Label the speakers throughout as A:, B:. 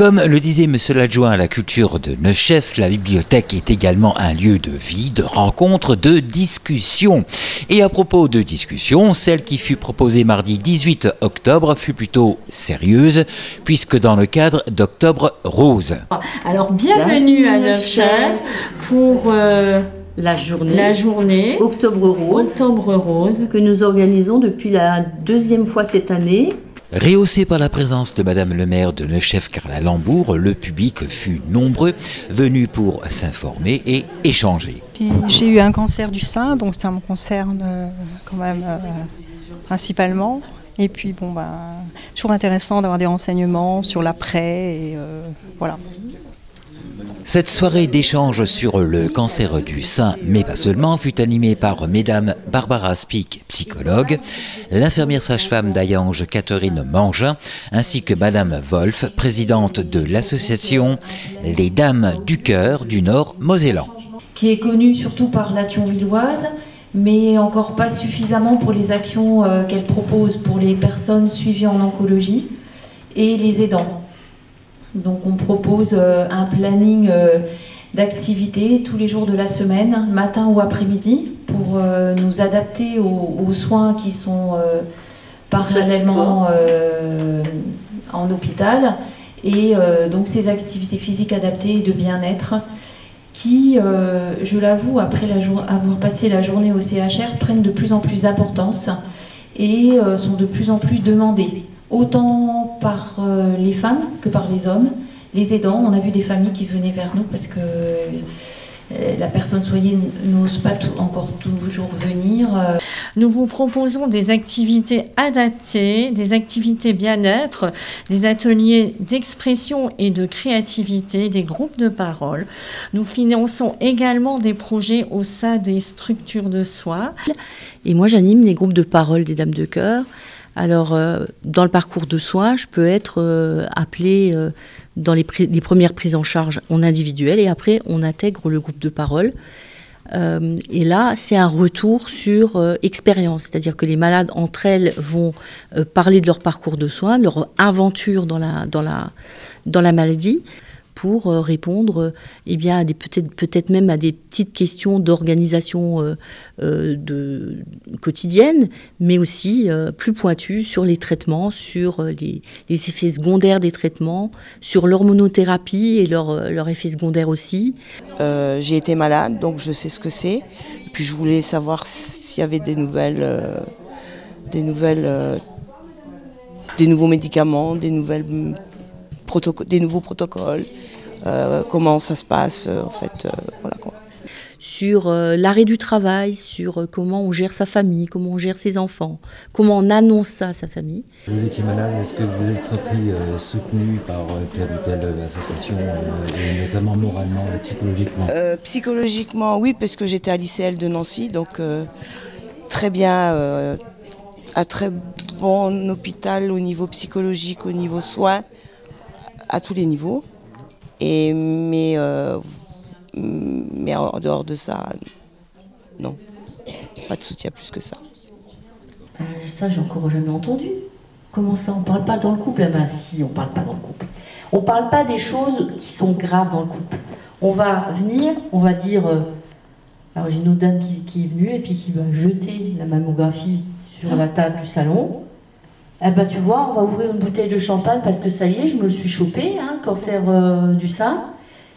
A: Comme le disait monsieur l'adjoint à la culture de Neufchef, la bibliothèque est également un lieu de vie, de rencontre, de discussion. Et à propos de discussion, celle qui fut proposée mardi 18 octobre fut plutôt sérieuse, puisque dans le cadre d'Octobre Rose.
B: Alors bienvenue à Neufchef pour
C: la journée Octobre Rose que nous organisons depuis la deuxième fois cette année.
A: Rehaussé par la présence de Madame le maire de Neufchef Carla Lambourg, le public fut nombreux, venus pour s'informer et échanger.
D: J'ai eu un cancer du sein, donc ça me concerne quand même principalement. Et puis bon, toujours intéressant d'avoir des renseignements sur l'après et voilà.
A: Cette soirée d'échange sur le cancer du sein, mais pas seulement, fut animée par Mesdames Barbara Spic, psychologue, l'infirmière sage-femme d'Ayange Catherine Mangin, ainsi que Madame Wolf, présidente de l'association Les Dames du Cœur du Nord Mosellan.
E: Qui est connue surtout par la Thionvilloise, mais encore pas suffisamment pour les actions qu'elle propose pour les personnes suivies en oncologie et les aidants. Donc on propose un planning d'activités tous les jours de la semaine, matin ou après-midi, pour nous adapter aux soins qui sont parallèlement en hôpital. Et donc ces activités physiques adaptées et de bien-être qui, je l'avoue, après avoir passé la journée au CHR, prennent de plus en plus d'importance et sont de plus en plus demandées. Autant par les femmes que par les hommes. Les aidants, on a vu des familles qui venaient vers nous parce que la personne soignée n'ose pas encore toujours venir.
B: Nous vous proposons des activités adaptées, des activités bien-être, des ateliers d'expression et de créativité, des groupes de parole. Nous finançons également des projets au sein des structures de soins.
C: Et moi, j'anime les groupes de parole des Dames de Cœur. Alors, dans le parcours de soins, je peux être appelée dans les premières prises en charge en individuel et après, on intègre le groupe de parole. Et là, c'est un retour sur expérience, c'est-à-dire que les malades entre elles vont parler de leur parcours de soins, de leur aventure dans la maladie, pour répondre à peut-être même à des petites questions d'organisation quotidienne, mais aussi plus pointues sur les traitements, sur les effets secondaires des traitements, sur l'hormonothérapie et leurs effets secondaires aussi.
F: J'ai été malade, donc je sais ce que c'est. Et puis je voulais savoir s'il y avait des nouveaux médicaments, des nouveaux protocoles, comment ça se passe, en fait, voilà quoi.
C: Sur l'arrêt du travail, sur comment on gère sa famille, comment on gère ses enfants, comment on annonce ça à sa famille.
G: Vous étiez malade, est-ce que vous êtes senti soutenu par telle ou telle association, et notamment moralement et psychologiquement?
F: Psychologiquement, oui, parce que j'étais à l'ICL de Nancy, donc très bien, à très bon hôpital au niveau psychologique, au niveau soins, à tous les niveaux. Mais en dehors de ça, non, pas de soutien plus que ça.
H: Ça, j'ai encore jamais entendu. Comment ça, on parle pas dans le couple? Si, on parle pas dans le couple. On parle pas des choses qui sont graves dans le couple. On va venir, on va dire... alors j'ai une autre dame qui est venue et puis qui va jeter la mammographie sur la table du salon. Tu vois, on va ouvrir une bouteille de champagne parce que ça y est, je me le suis chopé, cancer du sein.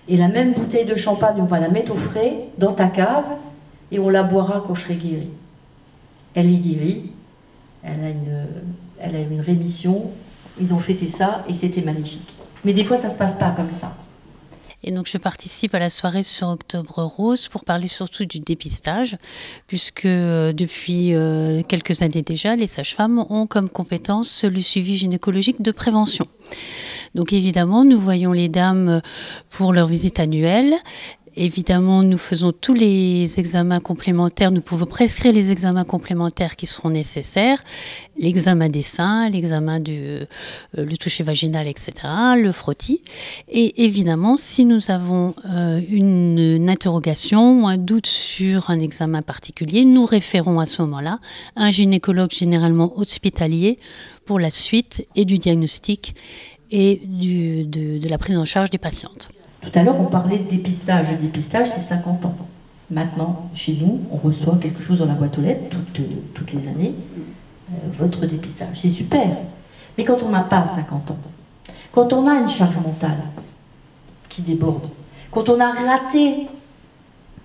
H: Et la même bouteille de champagne, on va la mettre au frais dans ta cave et on la boira quand je serai guérie. Elle est guérie, elle a une rémission, ils ont fêté ça et c'était magnifique. Mais des fois, ça ne se passe pas comme ça.
I: Et donc je participe à la soirée sur Octobre Rose pour parler surtout du dépistage, puisque depuis quelques années déjà, les sages-femmes ont comme compétence le suivi gynécologique de prévention. Donc évidemment, nous voyons les dames pour leur visite annuelle. Évidemment, nous faisons tous les examens complémentaires, nous pouvons prescrire les examens complémentaires qui seront nécessaires, l'examen des seins, l'examen le toucher vaginal, etc., le frottis. Et évidemment, si nous avons une interrogation ou un doute sur un examen particulier, nous référons à ce moment-là à un gynécologue généralement hospitalier pour la suite et du diagnostic et de la prise en charge des patientes.
H: Tout à l'heure, on parlait de dépistage. Le dépistage, c'est 50 ans. Maintenant, chez nous, on reçoit quelque chose dans la boîte aux lettres toutes les années. Votre dépistage, c'est super. Mais quand on n'a pas 50 ans, quand on a une charge mentale qui déborde, quand on a raté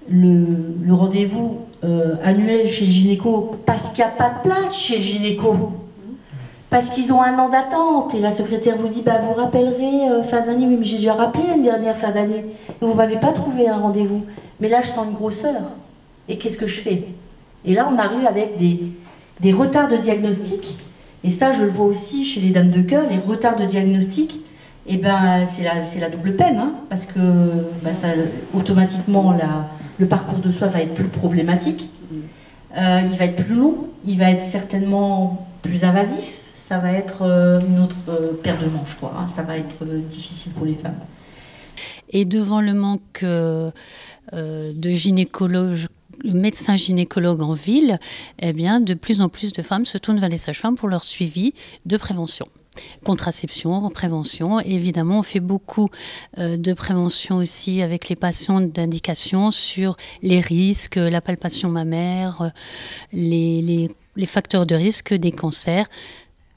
H: le rendez-vous annuel chez le gynéco parce qu'il n'y a pas de place chez le gynéco, parce qu'ils ont un an d'attente et la secrétaire vous dit bah, vous rappellerez fin d'année. Oui, mais j'ai déjà rappelé une dernière fin d'année et vous ne m'avez pas trouvé un rendez-vous. Mais là, je sens une grosseur. Et qu'est-ce que je fais? Et là, on arrive avec des retards de diagnostic. Et ça, je le vois aussi chez les dames de cœur, les retards de diagnostic. Et ben, c'est la double peine, hein, parce que ça, automatiquement, le parcours de soins va être plus problématique. Il va être plus long, il va être certainement plus invasif. Ça va être une autre paire de manches, quoi. Hein. Ça va être difficile pour les femmes.
I: Et devant le manque de gynécologues, médecins gynécologues en ville, eh bien, de plus en plus de femmes se tournent vers les sages-femmes pour leur suivi de prévention. Contraception, prévention. Et évidemment, on fait beaucoup de prévention aussi avec les patients d'indication sur les risques, la palpation mammaire, les facteurs de risque des cancers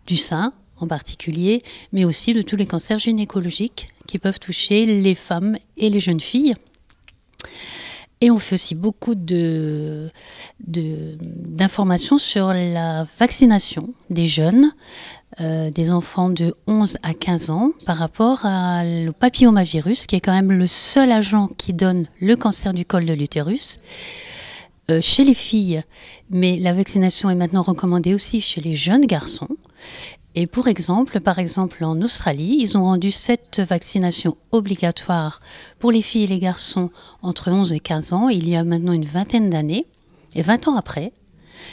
I: du sein en particulier, mais aussi de tous les cancers gynécologiques qui peuvent toucher les femmes et les jeunes filles. Et on fait aussi beaucoup d'informations sur la vaccination des jeunes, des enfants de 11 à 15 ans par rapport au papillomavirus, qui est quand même le seul agent qui donne le cancer du col de l'utérus chez les filles. Mais la vaccination est maintenant recommandée aussi chez les jeunes garçons. Et par exemple, en Australie, ils ont rendu cette vaccination obligatoire pour les filles et les garçons entre 11 et 15 ans, il y a maintenant une vingtaine d'années. Et 20 ans après,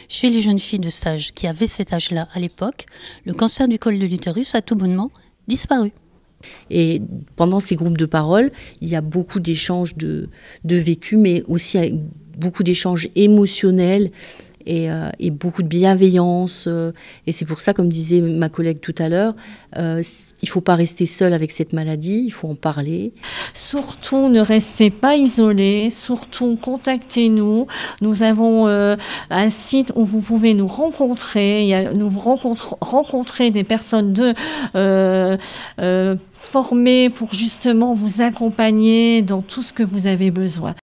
I: chez les jeunes filles de stage qui avaient cet âge-là à l'époque, le cancer du col de l'utérus a tout bonnement disparu.
C: Et pendant ces groupes de parole, il y a beaucoup d'échanges de vécu, mais aussi beaucoup d'échanges émotionnels, et beaucoup de bienveillance. Et c'est pour ça, comme disait ma collègue tout à l'heure, il ne faut pas rester seul avec cette maladie, il faut en parler.
B: Surtout, ne restez pas isolés, surtout contactez-nous. Nous avons un site où vous pouvez nous rencontrer, rencontrer des personnes formées pour justement vous accompagner dans tout ce que vous avez besoin.